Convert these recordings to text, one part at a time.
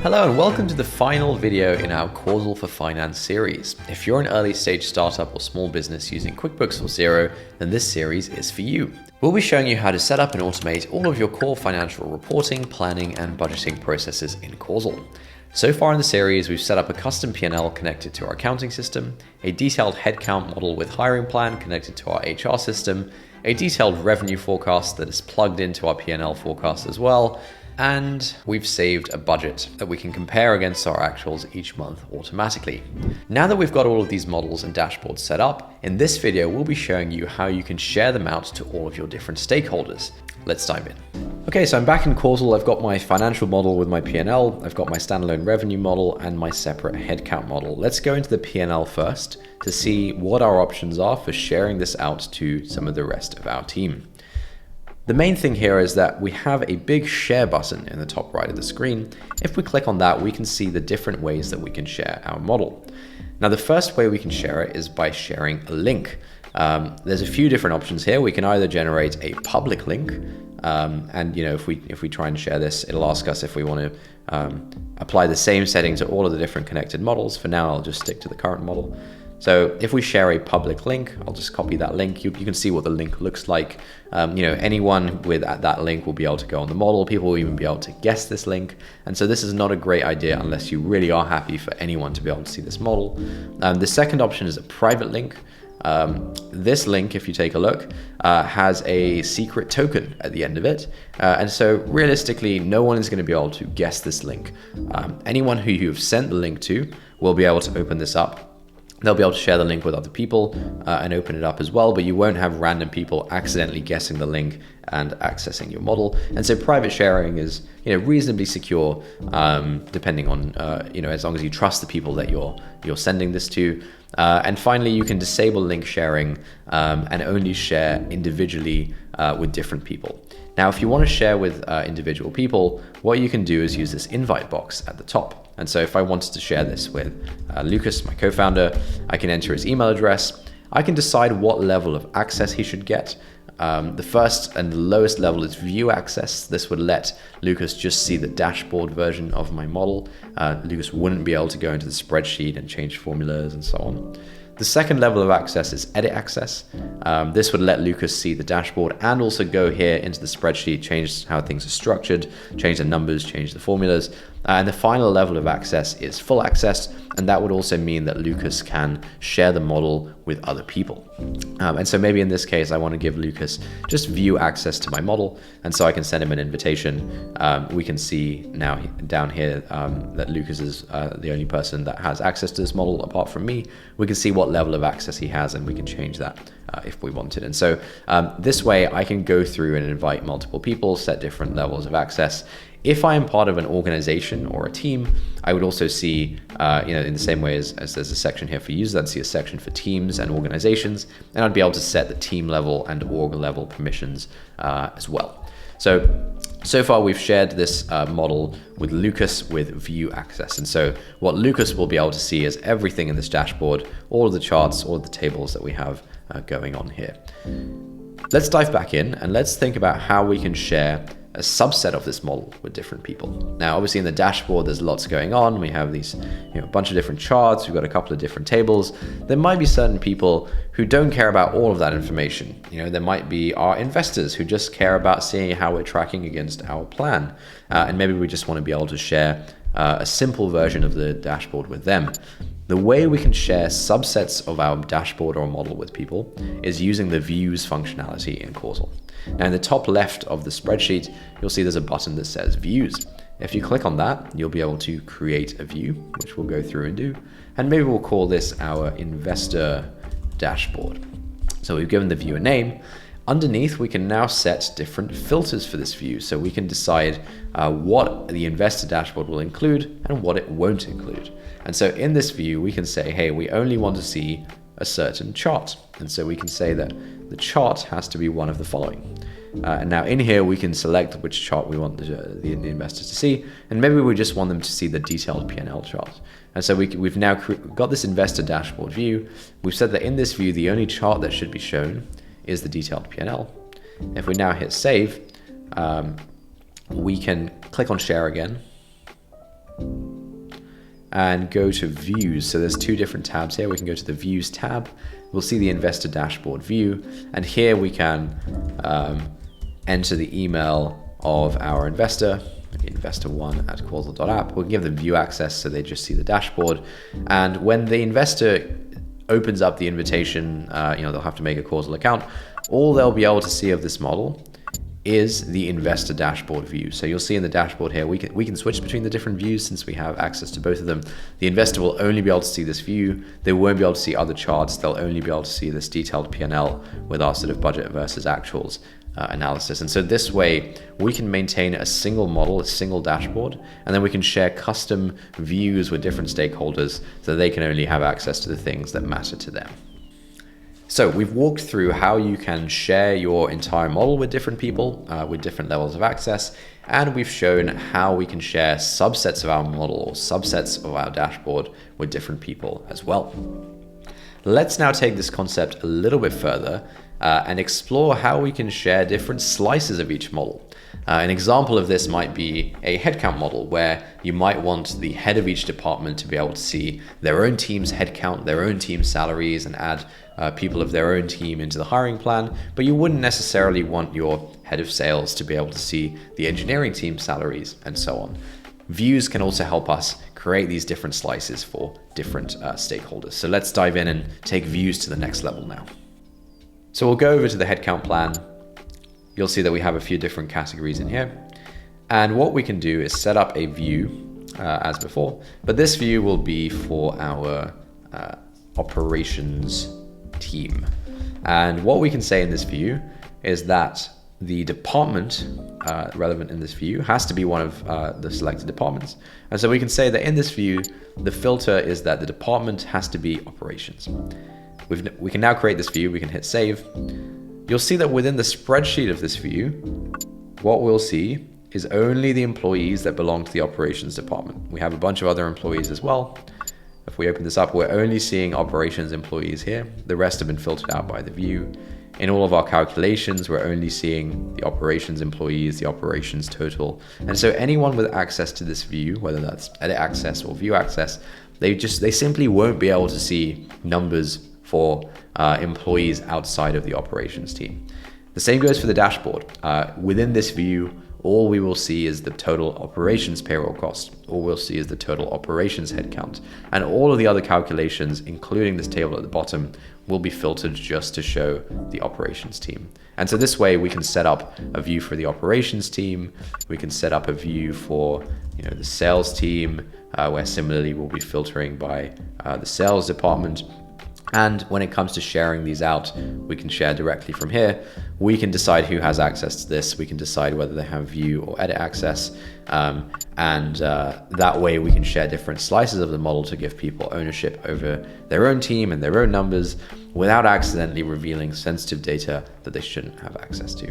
Hello and welcome to the final video in our Causal for Finance series. If you're an early stage startup or small business using QuickBooks or Xero, then this series is for you. We'll be showing you how to set up and automate all of your core financial reporting, planning, and budgeting processes in Causal. So far in the series, we've set up a custom P&L connected to our accounting system, a detailed headcount model with hiring plan connected to our HR system, a detailed revenue forecast that is plugged into our P&L forecast as well, and we've saved a budget that we can compare against our actuals each month automatically. Now that we've got all of these models and dashboards set up, in this video we'll be showing you how you can share them out to all of your different stakeholders. Let's dive in. Okay, so I'm back in Causal. I've got my financial model with my P&L, I've got my standalone revenue model and my separate headcount model. Let's go into the P&L first to see what our options are for sharing this out to some of the rest of our team. The main thing here is that we have a big share button in the top right of the screen. If we click on that, we can see the different ways that we can share our model. Now, the first way we can share it is by sharing a link. There's a few different options here. We can either generate a public link, and if we try and share this, it'll ask us if we want to apply the same setting to all of the different connected models. For now, I'll just stick to the current model. So if we share a public link, I'll just copy that link. You can see what the link looks like. Anyone with that link will be able to go on the model. People will even be able to guess this link. And so this is not a great idea unless you really are happy for anyone to be able to see this model. The second option is a private link. This link, if you take a look, has a secret token at the end of it. And so realistically, no one is going to be able to guess this link. Anyone who you've sent the link to will be able to open this up. They'll be able to share the link with other people and open it up as well, but you won't have random people accidentally guessing the link and accessing your model. And so private sharing is reasonably secure, depending on as long as you trust the people that you're sending this to. And finally, you can disable link sharing and only share individually with different people. Now, if you want to share with individual people, what you can do is use this invite box at the top. And so if I wanted to share this with Lucas, my co-founder, I can enter his email address. I can decide what level of access he should get. The first and the lowest level is view access. This would let Lucas just see the dashboard version of my model. Lucas wouldn't be able to go into the spreadsheet and change formulas and so on. The second level of access is edit access. This would let Lucas see the dashboard and also go here into the spreadsheet, change how things are structured, change the numbers, change the formulas. And the final level of access is full access. And that would also mean that Lucas can share the model with other people. And so maybe in this case, I want to give Lucas just view access to my model. And so I can send him an invitation. We can see now down here that Lucas is the only person that has access to this model apart from me. We can see what level of access he has and we can change that if we wanted. And so this way I can go through and invite multiple people, set different levels of access. If I am part of an organization or a team, I would also see, in the same way as there's a section here for users, I'd see a section for teams and organizations, and I'd be able to set the team level and org level permissions as well. So far we've shared this model with Lucas with view access. And so what Lucas will be able to see is everything in this dashboard, all of the charts, all of the tables that we have going on here. Let's dive back in and let's think about how we can share a subset of this model with different people. Now, obviously in the dashboard, there's lots going on. We have these, a bunch of different charts. We've got a couple of different tables. There might be certain people who don't care about all of that information. There might be our investors who just care about seeing how we're tracking against our plan. And maybe we just want to be able to share a simple version of the dashboard with them. The way we can share subsets of our dashboard or model with people is using the views functionality in Causal. Now in the top left of the spreadsheet, you'll see there's a button that says views. If you click on that, you'll be able to create a view, which we'll go through and do. And maybe we'll call this our investor dashboard. So we've given the view a name. Underneath, we can now set different filters for this view. So we can decide what the investor dashboard will include and what it won't include. And so in this view, we can say, hey, we only want to see a certain chart. And so we can say that the chart has to be one of the following. And now in here, we can select which chart we want the investors to see. And maybe we just want them to see the detailed P&L chart. And so we've now got this investor dashboard view. We've said that in this view, the only chart that should be shown is the detailed P&L. If we now hit save, we can click on share again. and go to views. So there's two different tabs here. We can go to the views tab. We'll see the investor dashboard view. And here we can enter the email of our investor, investor1@causal.app. We'll give them view access so they just see the dashboard. And when the investor opens up the invitation, they'll have to make a Causal account. All they'll be able to see of this model is the investor dashboard view. So you'll see in the dashboard here, we can switch between the different views since we have access to both of them. The investor will only be able to see this view. They won't be able to see other charts. They'll only be able to see this detailed P&L with our sort of budget versus actuals analysis. And so this way we can maintain a single model, a single dashboard, and then we can share custom views with different stakeholders so they can only have access to the things that matter to them. So we've walked through how you can share your entire model with different people with different levels of access, and we've shown how we can share subsets of our model or subsets of our dashboard with different people as well. Let's now take this concept a little bit further and explore how we can share different slices of each model. An example of this might be a headcount model where you might want the head of each department to be able to see their own team's headcount, their own team's salaries, and add people of their own team into the hiring plan, but you wouldn't necessarily want your head of sales to be able to see the engineering team's salaries and so on. Views can also help us create these different slices for different stakeholders. So let's dive in and take views to the next level now. So we'll go over to the headcount plan. You'll see that we have a few different categories in here. And what we can do is set up a view as before, but this view will be for our operations team. And what we can say in this view is that the department relevant in this view has to be one of the selected departments. And so we can say that in this view, the filter is that the department has to be operations. We can now create this view. We can hit save. You'll see that within the spreadsheet of this view, what we'll see is only the employees that belong to the operations department. We have a bunch of other employees as well. If we open this up, we're only seeing operations employees here. The rest have been filtered out by the view. In all of our calculations, we're only seeing the operations employees, the operations total. And so anyone with access to this view, whether that's edit access or view access, they simply won't be able to see numbers for employees outside of the operations team. The same goes for the dashboard. Within this view, all we will see is the total operations payroll cost. All we'll see is the total operations headcount. And all of the other calculations, including this table at the bottom, will be filtered just to show the operations team. And so this way we can set up a view for the operations team. We can set up a view for the sales team, where similarly we'll be filtering by the sales department. And when it comes to sharing these out, we can share directly from here. We can decide who has access to this. We can decide whether they have view or edit access. That way we can share different slices of the model to give people ownership over their own team and their own numbers without accidentally revealing sensitive data that they shouldn't have access to.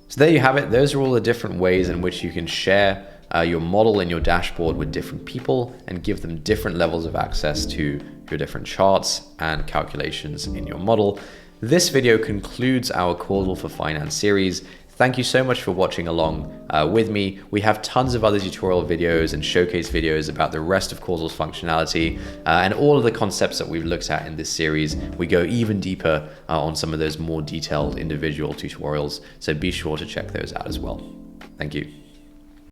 So there you have it. Those are all the different ways in which you can share your model and your dashboard with different people and give them different levels of access to your different charts and calculations in your model. This video concludes our Causal for Finance series. Thank you so much for watching along with me. We have tons of other tutorial videos and showcase videos about the rest of Causal's functionality and all of the concepts that we've looked at in this series. We go even deeper on some of those more detailed individual tutorials, so be sure to check those out as well. Thank you.